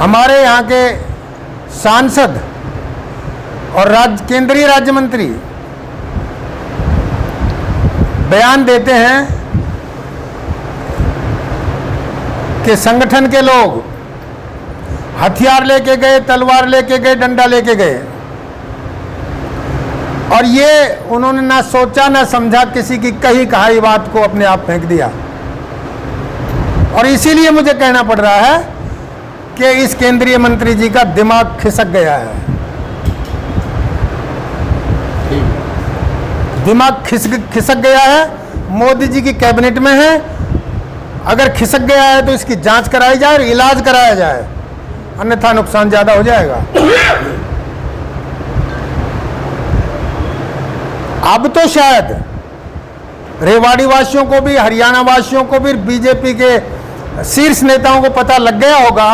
हमारे यहाँ के सांसद और केंद्रीय राज्य मंत्री बयान देते हैं कि संगठन के लोग हथियार लेके गए, तलवार लेके गए, डंडा लेके गए, और ये उन्होंने ना सोचा ना समझा, किसी की कही कहाई बात को अपने आप फेंक दिया। और इसीलिए मुझे कहना पड़ रहा है कि इस केंद्रीय मंत्री जी का दिमाग खिसक गया है। दिमाग खिसक गया है, मोदी जी की कैबिनेट में है। अगर खिसक गया है तो इसकी जांच कराई जाए और इलाज कराया जाए, अन्यथा नुकसान ज्यादा हो जाएगा। अब तो शायद रेवाड़ी वासियों को भी, हरियाणा वासियों को भी, बीजेपी के शीर्ष नेताओं को पता लग गया होगा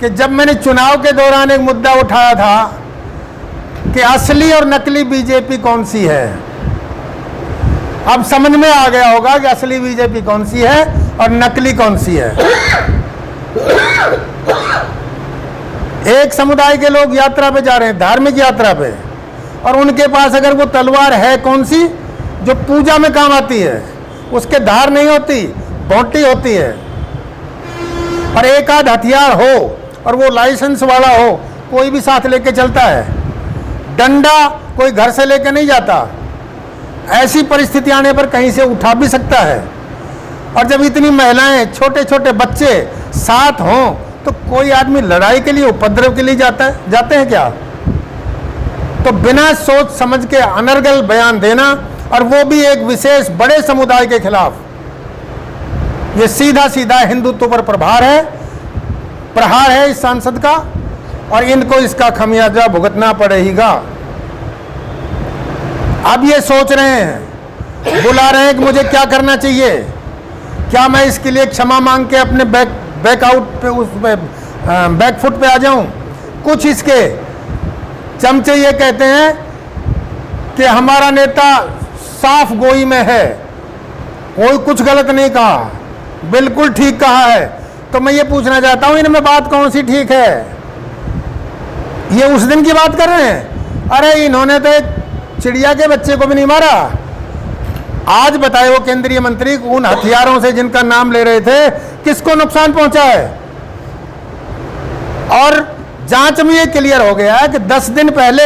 कि जब मैंने चुनाव के दौरान एक मुद्दा उठाया था कि असली और नकली बीजेपी कौन सी है, अब समझ में आ गया होगा कि असली बीजेपी कौन सी है और नकली कौन सी है। एक समुदाय के लोग यात्रा पे जा रहे हैं, धार्मिक यात्रा पे, और उनके पास अगर वो तलवार है कौन सी जो पूजा में काम आती है, उसके धार नहीं होती, बोटी होती है, और एक आध हथियार हो और वो लाइसेंस वाला हो, कोई भी साथ लेके चलता है। डंडा कोई घर से लेके नहीं जाता, ऐसी परिस्थिति आने पर कहीं से उठा भी सकता है। और जब इतनी महिलाएं, छोटे छोटे बच्चे साथ हों तो कोई आदमी लड़ाई के लिए, उपद्रव के लिए जाते हैं क्या? तो बिना सोच समझ के अनर्गल बयान देना, और वो भी एक विशेष बड़े समुदाय के खिलाफ, ये सीधा सीधा हिंदुत्व पर प्रहार है इस सांसद का, और इनको इसका खमियाजा भुगतना पड़ेगा। अब ये सोच रहे हैं, बुला रहे हैं कि मुझे क्या करना चाहिए, क्या मैं इसके लिए क्षमा मांग के अपने बैकफुट पे आ जाऊं। कुछ इसके चमचे ये कहते हैं कि हमारा नेता साफ गोई में है, कोई कुछ गलत नहीं कहा, बिल्कुल ठीक कहा है। तो मैं ये पूछना चाहता हूं, इनमें बात कौन सी ठीक है? ये उस दिन की बात कर रहे हैं, अरे इन्होंने तो एक चिड़िया के बच्चे को भी नहीं मारा। आज बताए वो केंद्रीय मंत्री, उन हथियारों से जिनका नाम ले रहे थे, किसको नुकसान पहुंचा है? और जांच में ये क्लियर हो गया है कि 10 दिन पहले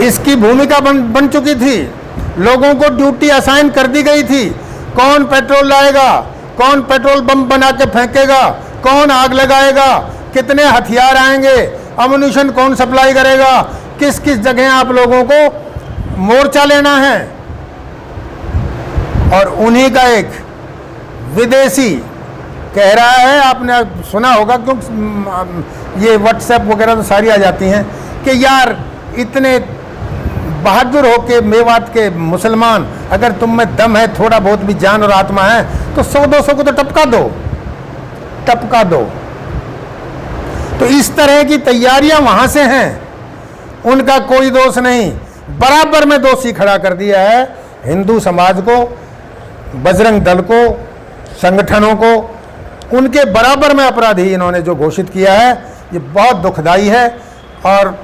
इसकी भूमिका बन चुकी थी, लोगों को ड्यूटी असाइन कर दी गई थी, कौन पेट्रोल लाएगा, कौन पेट्रोल बम बना के फेंकेगा, कौन आग लगाएगा, कितने हथियार आएंगे, अम्युनिशन कौन सप्लाई करेगा, किस किस जगह आप लोगों को मोर्चा लेना है। और उन्हीं का एक विदेशी कह रहा है, आपने सुना होगा क्योंकि ये व्हाट्सएप वगैरह तो सारी आ जाती हैं, कि यार इतने बहादुर हो के मेवात के मुसलमान, अगर तुम में दम है, थोड़ा बहुत भी जान और आत्मा है, तो 100-200 को तो टपका दो। तो इस तरह की तैयारियां वहां से हैं, उनका कोई दोष नहीं। बराबर में दोषी खड़ा कर दिया है हिंदू समाज को, बजरंग दल को, संगठनों को, उनके बराबर में अपराधी इन्होंने जो घोषित किया है, ये बहुत दुखदाई है। और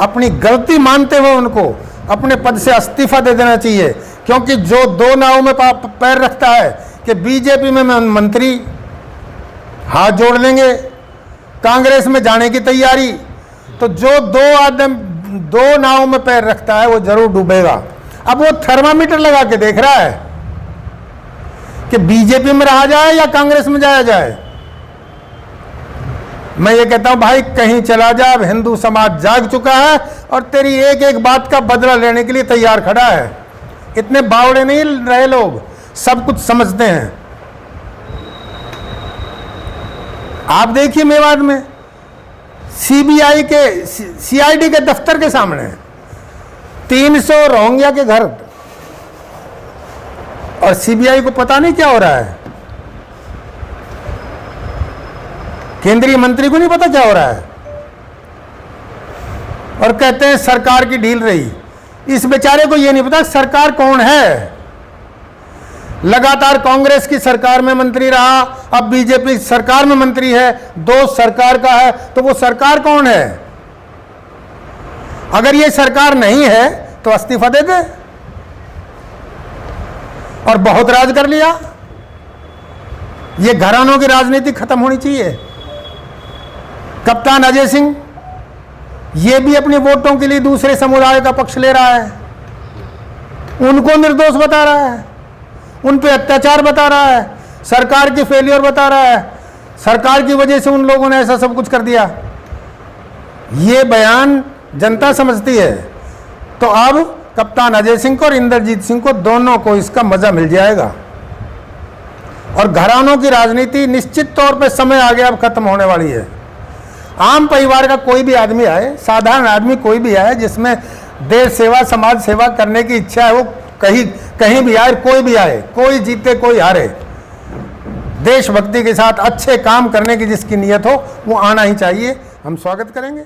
अपनी गलती मानते हुए उनको अपने पद से इस्तीफा दे देना चाहिए, क्योंकि जो दो नावों में पैर रखता है कि बीजेपी में मंत्री हाथ जोड़ लेंगे, कांग्रेस में जाने की तैयारी, तो जो दो नावों में पैर रखता है वो जरूर डूबेगा। अब वो थर्मामीटर लगा के देख रहा है कि बीजेपी में रहा जाए या कांग्रेस में जाया जाए। मैं ये कहता हूं भाई, कहीं चला जा, अब हिंदू समाज जाग चुका है और तेरी एक एक बात का बदला लेने के लिए तैयार खड़ा है। इतने बावड़े नहीं रहे लोग, सब कुछ समझते हैं। आप देखिए मेवात में सीबीआई के सीआईडी के दफ्तर के सामने 300 रोहिंग्या के घर, और सीबीआई को पता नहीं क्या हो रहा है, केंद्रीय मंत्री को नहीं पता क्या हो रहा है, और कहते हैं सरकार की ढील रही। इस बेचारे को यह नहीं पता सरकार कौन है। लगातार कांग्रेस की सरकार में मंत्री रहा, अब बीजेपी सरकार में मंत्री है, दोस्त सरकार का है, तो वो सरकार कौन है? अगर ये सरकार नहीं है तो इस्तीफा दे दे। और बहुत राज कर लिया, ये घरानों की राजनीति खत्म होनी चाहिए। कप्तान अजय सिंह ये भी अपने वोटों के लिए दूसरे समुदाय का पक्ष ले रहा है, उनको निर्दोष बता रहा है, उन पे अत्याचार बता रहा है, सरकार की फेलियर बता रहा है, सरकार की वजह से उन लोगों ने ऐसा सब कुछ कर दिया। ये बयान जनता समझती है। तो अब कप्तान अजय सिंह को और इंद्रजीत सिंह को दोनों को इसका मजा मिल जाएगा। और घरानों की राजनीति निश्चित तौर पे समय आ गया, अब खत्म होने वाली है। आम परिवार का कोई भी आदमी आए, साधारण आदमी कोई भी आए, जिसमें देश सेवा समाज सेवा करने की इच्छा है, वो कहीं भी आए, कोई भी आए, कोई जीते कोई हारे, देशभक्ति के साथ अच्छे काम करने की जिसकी नीयत हो वो आना ही चाहिए। हम स्वागत करेंगे।